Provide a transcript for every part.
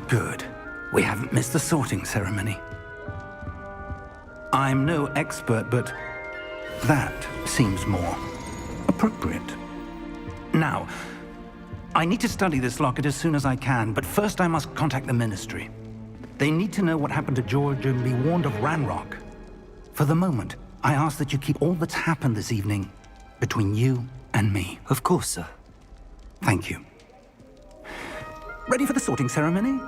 Good. We haven't missed the sorting ceremony. I'm no expert, but that seems more appropriate. Now, I need to study this locket as soon as I can, but first I must contact the Ministry. They need to know what happened to George and be warned of Ranrock. For the moment, I ask that you keep all that's happened this evening between you and me. Of course, sir. Thank you. Ready for the sorting ceremony?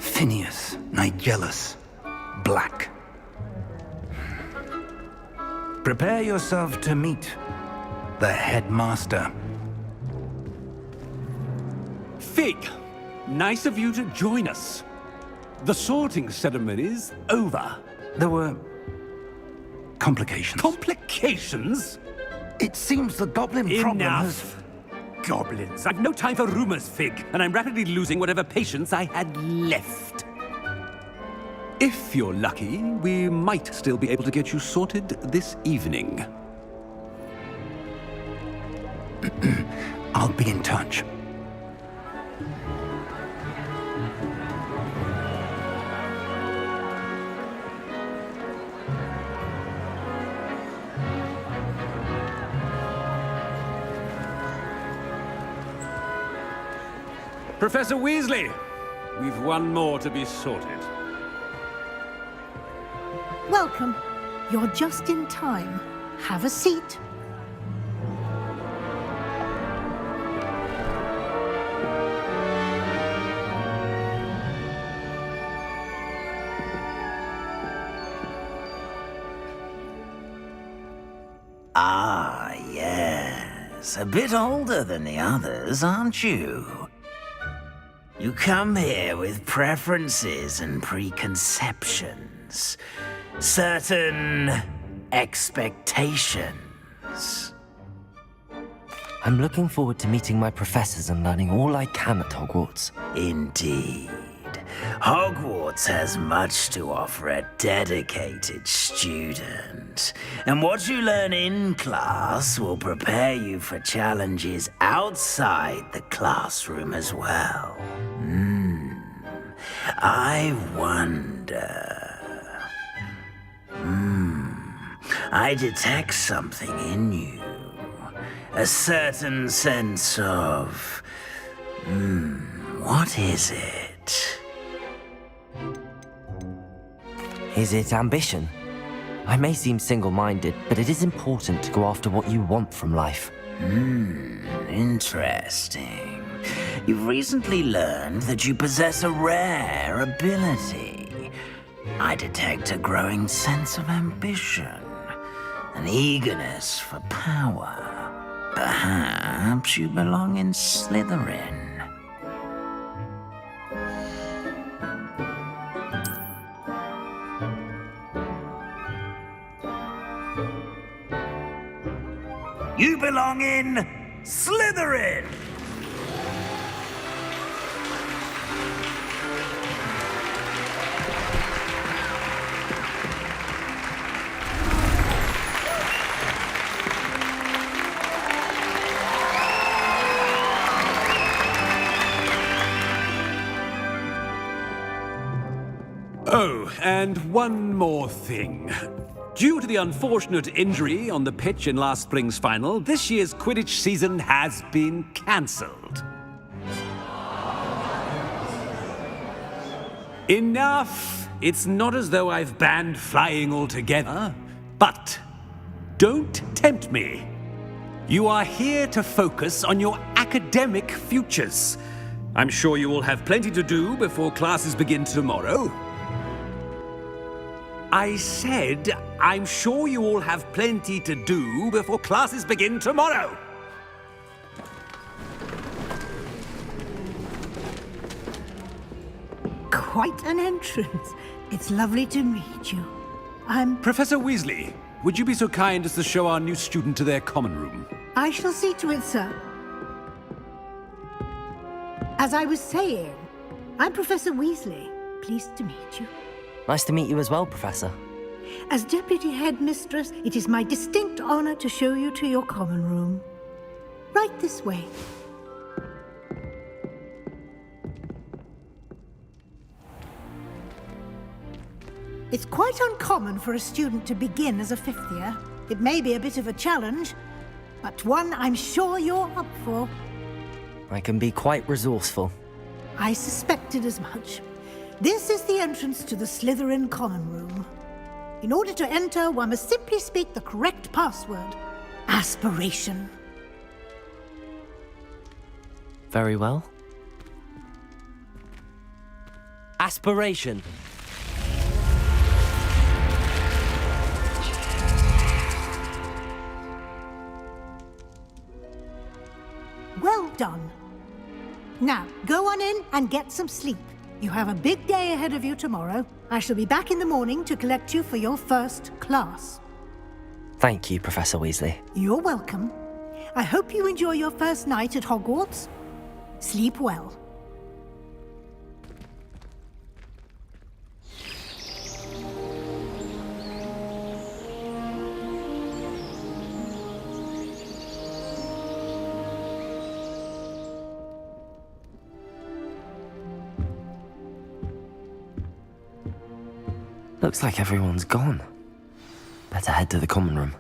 Phineas, Nigellus, Black. Prepare yourself to meet the headmaster. Fig, nice of you to join us. The sorting ceremony's over. There were complications. Complications? It seems the goblin problem has... Enough! Goblins. I've no time for rumors, Fig, and I'm rapidly losing whatever patience I had left. If you're lucky, we might still be able to get you sorted this evening. I'll be in touch. Professor Weasley, we've one more to be sorted. Welcome. You're just in time. Have a seat. Ah, yes. A bit older than the others, aren't you? You come here with preferences and preconceptions. Certain expectations. I'm looking forward to meeting my professors and learning all I can at Hogwarts. Indeed. Hogwarts has much to offer a dedicated student. And what you learn in class will prepare you for challenges outside the classroom as well. I wonder... I detect something in you. A certain sense of... what is it? Is it ambition? I may seem single-minded, but it is important to go after what you want from life. Interesting. You've recently learned that you possess a rare ability. I detect a growing sense of ambition, an eagerness for power. Perhaps you belong in Slytherin. You belong in Slytherin! Oh, and one more thing. Due to the unfortunate injury on the pitch in last spring's final, this year's Quidditch season has been cancelled. Enough! It's not as though I've banned flying altogether, but don't tempt me. You are here to focus on your academic futures. I'm sure you will have plenty to do before classes begin tomorrow. I said, I'm sure you all have plenty to do before classes begin tomorrow. Quite an entrance. It's lovely to meet you. I'm... Professor Weasley, would you be so kind as to show our new student to their common room? I shall see to it, sir. As I was saying, I'm Professor Weasley. Pleased to meet you. Nice to meet you as well, Professor. As Deputy Headmistress, it is my distinct honor to show you to your common room. Right this way. It's quite uncommon for a student to begin as a fifth year. It may be a bit of a challenge, but one I'm sure you're up for. I can be quite resourceful. I suspected as much. This is the entrance to the Slytherin common room. In order to enter, one must simply speak the correct password. Aspiration. Very well. Aspiration. Well done. Now, go on in and get some sleep. You have a big day ahead of you tomorrow. I shall be back in the morning to collect you for your first class. Thank you, Professor Weasley. You're welcome. I hope you enjoy your first night at Hogwarts. Sleep well. Looks like everyone's gone. Better head to the common room.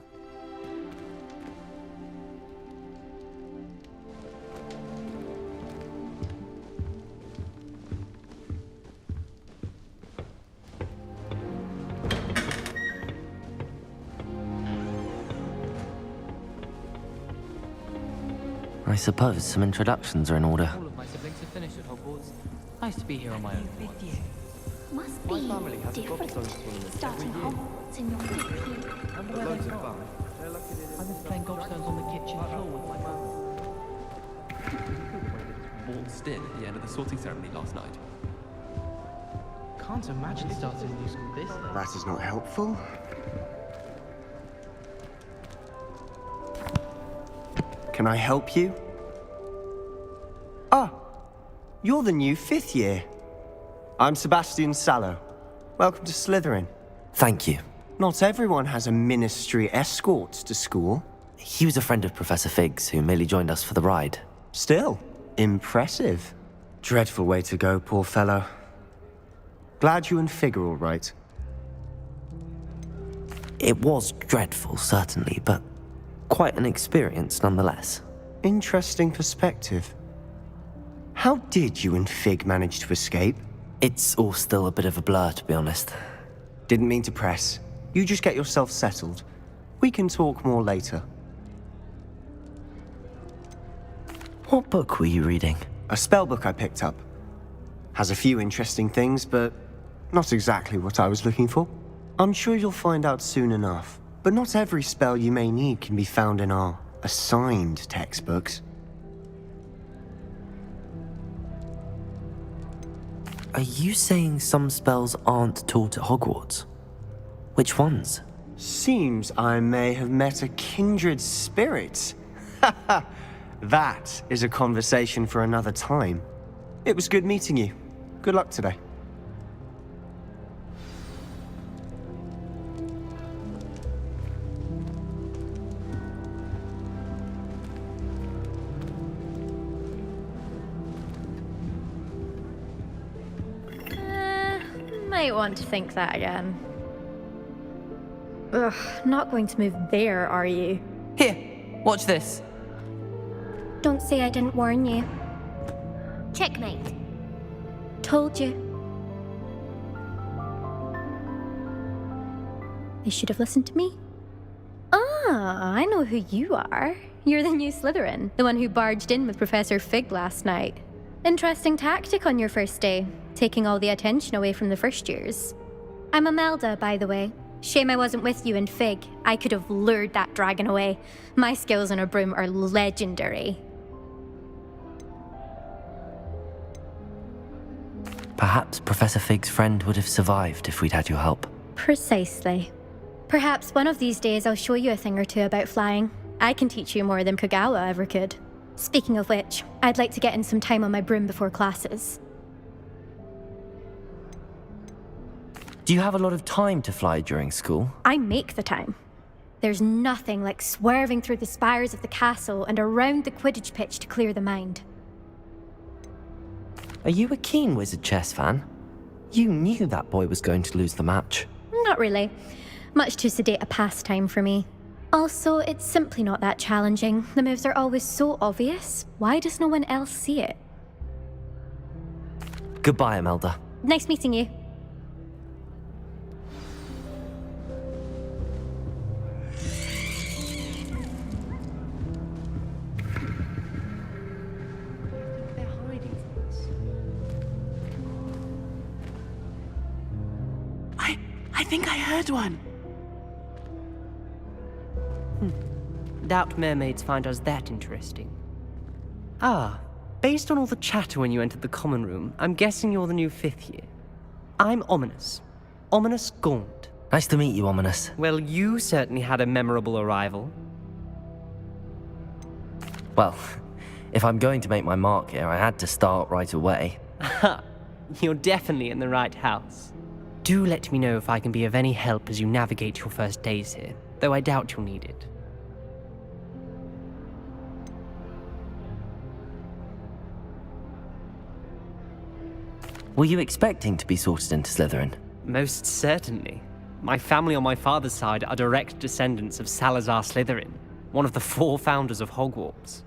I suppose some introductions are in order. All of my siblings have finished at Hogwarts. Nice to be here on my own for once. Must My be family has a different Gobstones tournament starting every year. Hogwarts in your fifth year. And where they from? I was playing Gobstones on the kitchen floor with my mum. Waltzed in at the end of the sorting ceremony last night. Can't imagine starting a new school this late. That is not helpful. Can I help you? Ah, you're the new fifth year. I'm Sebastian Sallow. Welcome to Slytherin. Thank you. Not everyone has a ministry escort to school. He was a friend of Professor Fig's who merely joined us for the ride. Still, impressive. Dreadful way to go, poor fellow. Glad you and Fig are all right. It was dreadful, certainly, but quite an experience nonetheless. Interesting perspective. How did you and Fig manage to escape? It's all still a bit of a blur, to be honest. Didn't mean to press. You just get yourself settled. We can talk more later. What book were you reading? A spell book I picked up. Has a few interesting things, but not exactly what I was looking for. I'm sure you'll find out soon enough. But not every spell you may need can be found in our assigned textbooks. Are you saying some spells aren't taught at Hogwarts? Which ones? Seems I may have met a kindred spirit. That is a conversation for another time. It was good meeting you. Good luck today. Might want to think that again. Ugh, not going to move there, are you? Here, watch this. Don't say I didn't warn you. Checkmate. Told you. They should have listened to me. Ah, I know who you are. You're the new Slytherin, the one who barged in with Professor Fig last night. Interesting tactic on your first day, taking all the attention away from the first years. I'm Imelda, by the way. Shame I wasn't with you and Fig. I could have lured that dragon away. My skills on a broom are legendary. Perhaps Professor Fig's friend would have survived if we'd had your help. Precisely. Perhaps one of these days I'll show you a thing or two about flying. I can teach you more than Kagawa ever could. Speaking of which, I'd like to get in some time on my broom before classes. Do you have a lot of time to fly during school? I make the time. There's nothing like swerving through the spires of the castle and around the Quidditch pitch to clear the mind. Are you a keen Wizard chess fan? You knew that boy was going to lose the match. Not really. Much too sedate a pastime for me. Also, it's simply not that challenging. The moves are always so obvious. Why does no one else see it? Goodbye, Imelda. Nice meeting you. They're hiding from us. I think I heard one. Doubt mermaids find us that interesting. Ah, based on all the chatter when you entered the common room, I'm guessing you're the new 5th year. I'm Ominous. Ominous Gaunt. Nice to meet you, Ominous. Well, you certainly had a memorable arrival. Well, if I'm going to make my mark here, I had to start right away. Ha! You're definitely in the right house. Do let me know if I can be of any help as you navigate your first days here, though I doubt you'll need it. Were you expecting to be sorted into Slytherin? Most certainly. My family on my father's side are direct descendants of Salazar Slytherin, one of the 4 founders of Hogwarts.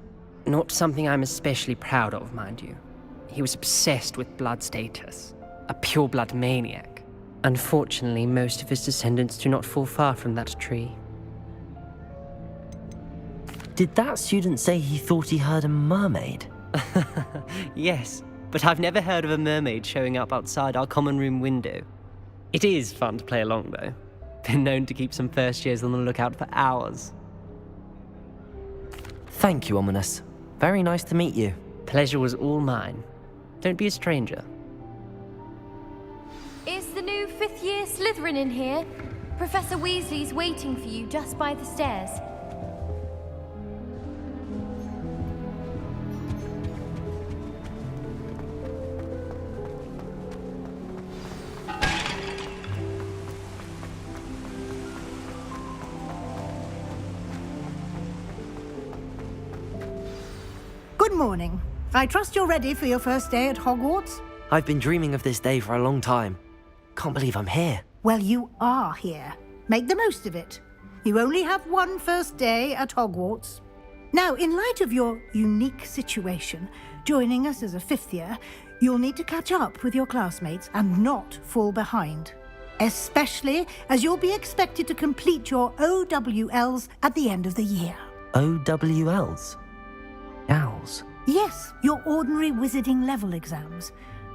Not something I'm especially proud of, mind you. He was obsessed with blood status, a pure-blood maniac. Unfortunately, most of his descendants do not fall far from that tree. Did that student say he thought he heard a mermaid? Yes, but I've never heard of a mermaid showing up outside our common room window. It is fun to play along, though. Been known to keep some first years on the lookout for hours. Thank you, Ominous. Very nice to meet you. Pleasure was all mine. Don't be a stranger. Is the new 5th year Slytherin in here? Professor Weasley's waiting for you just by the stairs. Good morning. I trust you're ready for your first day at Hogwarts? I've been dreaming of this day for a long time. Can't believe I'm here. Well, you are here. Make the most of it. You only have one first day at Hogwarts. Now, in light of your unique situation, joining us as a 5th year, you'll need to catch up with your classmates and not fall behind. Especially as you'll be expected to complete your OWLs at the end of the year. OWLs? Owls? Yes, your ordinary wizarding level exams.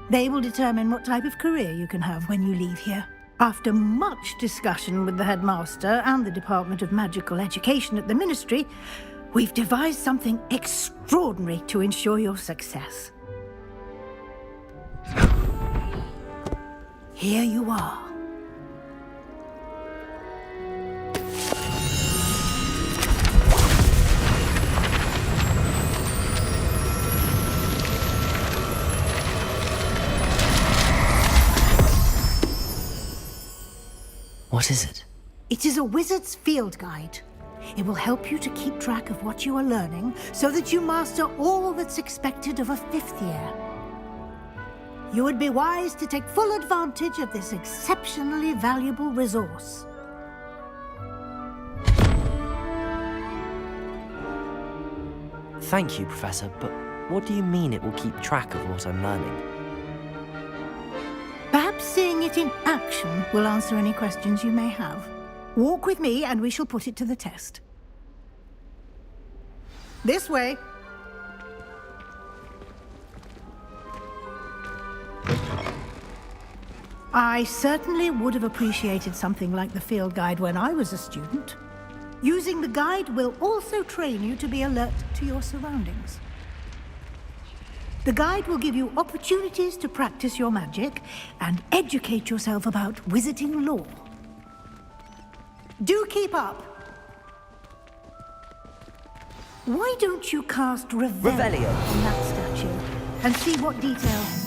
They will determine what type of career you can have when you leave here. After much discussion with the headmaster and the Department of Magical Education at the Ministry, we've devised something extraordinary to ensure your success. Here you are. What is it? It is a wizard's field guide. It will help you to keep track of what you are learning so that you master all that's expected of a 5th year. You would be wise to take full advantage of this exceptionally valuable resource. Thank you, Professor, but what do you mean it will keep track of what I'm learning? Perhaps seeing it in action will answer any questions you may have. Walk with me and we shall put it to the test. This way. I certainly would have appreciated something like the field guide when I was a student. Using the guide will also train you to be alert to your surroundings. The guide will give you opportunities to practice your magic and educate yourself about wizarding lore. Do keep up. Why don't you cast Revelio on that statue and see what details...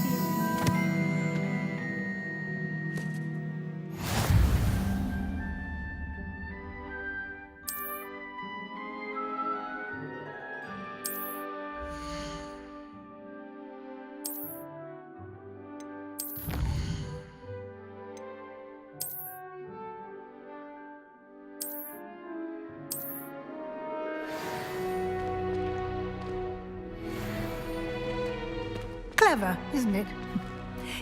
Clever, isn't it?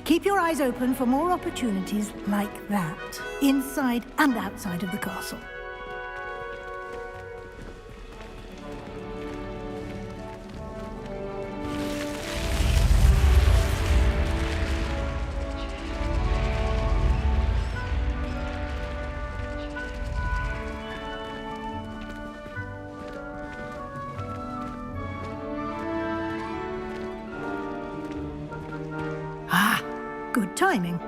Keep your eyes open for more opportunities like that, inside and outside of the castle. Good timing.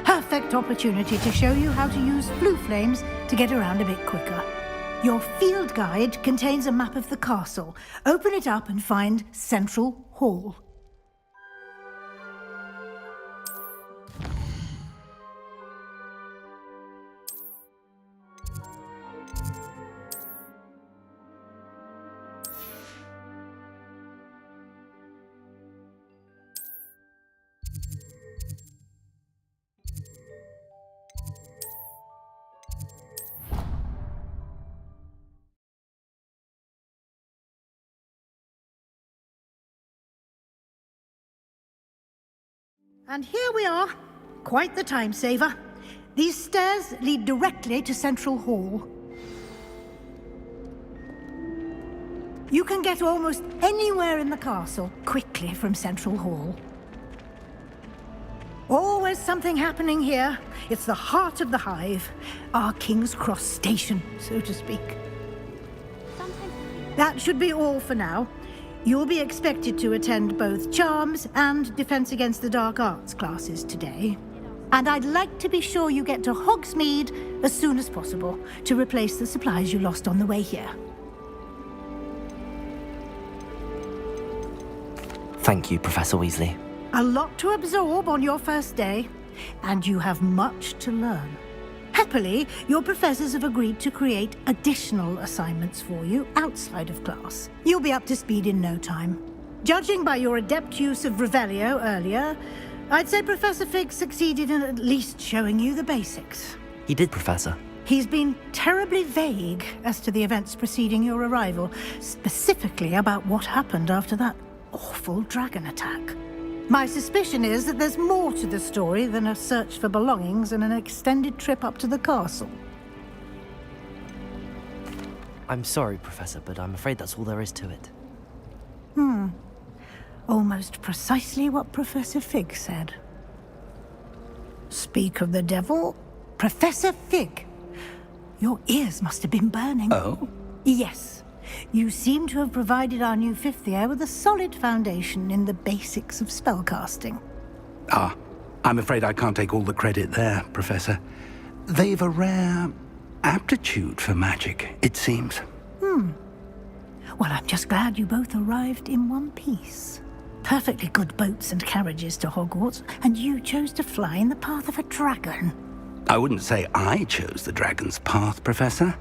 Perfect opportunity to show you how to use blue flames to get around a bit quicker. Your field guide contains a map of the castle. Open it up and find Central Hall. And here we are. Quite the time saver. These stairs lead directly to Central Hall. You can get almost anywhere in the castle quickly from Central Hall. Always something happening here. It's the heart of the hive. Our King's Cross station, so to speak. That should be all for now. You'll be expected to attend both Charms and Defense Against the Dark Arts classes today. And I'd like to be sure you get to Hogsmeade as soon as possible to replace the supplies you lost on the way here. Thank you, Professor Weasley. A lot to absorb on your first day, and you have much to learn. Happily, your professors have agreed to create additional assignments for you outside of class. You'll be up to speed in no time. Judging by your adept use of Revelio earlier, I'd say Professor Fig succeeded in at least showing you the basics. He did, Professor. He's been terribly vague as to the events preceding your arrival, specifically about what happened after that awful dragon attack. My suspicion is that there's more to the story than a search for belongings and an extended trip up to the castle. I'm sorry, Professor, but I'm afraid that's all there is to it. Almost precisely what Professor Fig said. Speak of the devil, Professor Fig. Your ears must have been burning. Oh? Yes. You seem to have provided our new fifth year with a solid foundation in the basics of spellcasting. Ah, I'm afraid I can't take all the credit there, Professor. They've a rare aptitude for magic, it seems. Well, I'm just glad you both arrived in one piece. Perfectly good boats and carriages to Hogwarts, and you chose to fly in the path of a dragon. I wouldn't say I chose the dragon's path, Professor.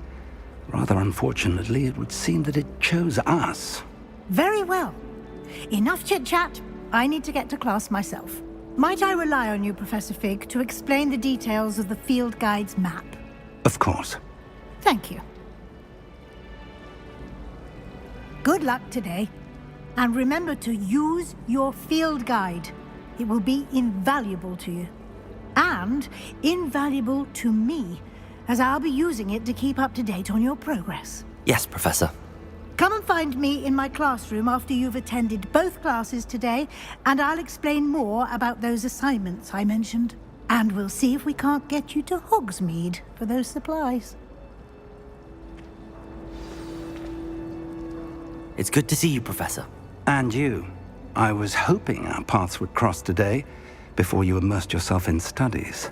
Rather unfortunately, it would seem that it chose us. Very well. Enough chit-chat. I need to get to class myself. Might I rely on you, Professor Fig, to explain the details of the field guide's map? Of course. Thank you. Good luck today. And remember to use your field guide. It will be invaluable to you. And invaluable to me, as I'll be using it to keep up to date on your progress. Yes, Professor. Come and find me in my classroom after you've attended both classes today, and I'll explain more about those assignments I mentioned. And we'll see if we can't get you to Hogsmeade for those supplies. It's good to see you, Professor. And you. I was hoping our paths would cross today, before you immersed yourself in studies.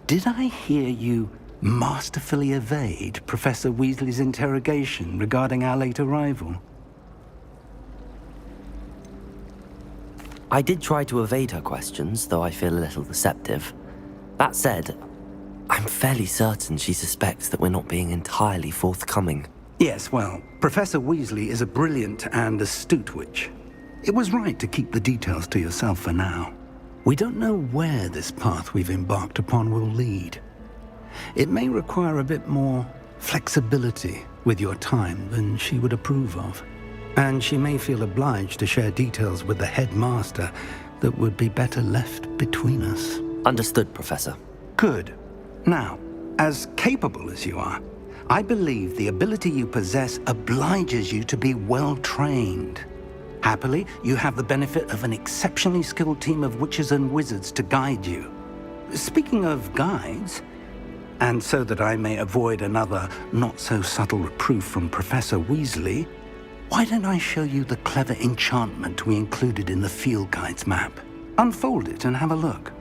Did I hear you masterfully evade Professor Weasley's interrogation regarding our late arrival? I did try to evade her questions, though I feel a little deceptive. That said, I'm fairly certain she suspects that we're not being entirely forthcoming. Yes, well, Professor Weasley is a brilliant and astute witch. It was right to keep the details to yourself for now. We don't know where this path we've embarked upon will lead. It may require a bit more flexibility with your time than she would approve of. And she may feel obliged to share details with the headmaster that would be better left between us. Understood, Professor. Good. Now, as capable as you are, I believe the ability you possess obliges you to be well trained. Happily, you have the benefit of an exceptionally skilled team of witches and wizards to guide you. Speaking of guides, and so that I may avoid another not-so-subtle reproof from Professor Weasley, why don't I show you the clever enchantment we included in the field guide's map? Unfold it and have a look.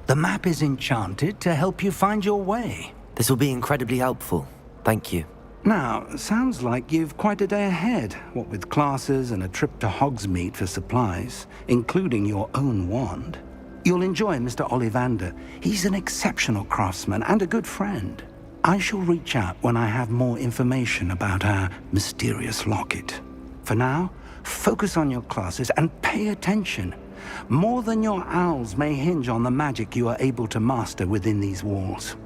The map is enchanted to help you find your way. This will be incredibly helpful. Thank you. Now, sounds like you've quite a day ahead, what with classes and a trip to Hogsmeade for supplies, including your own wand. You'll enjoy Mr. Ollivander. He's an exceptional craftsman and a good friend. I shall reach out when I have more information about our mysterious locket. For now, focus on your classes and pay attention. More than your owls may hinge on the magic you are able to master within these walls.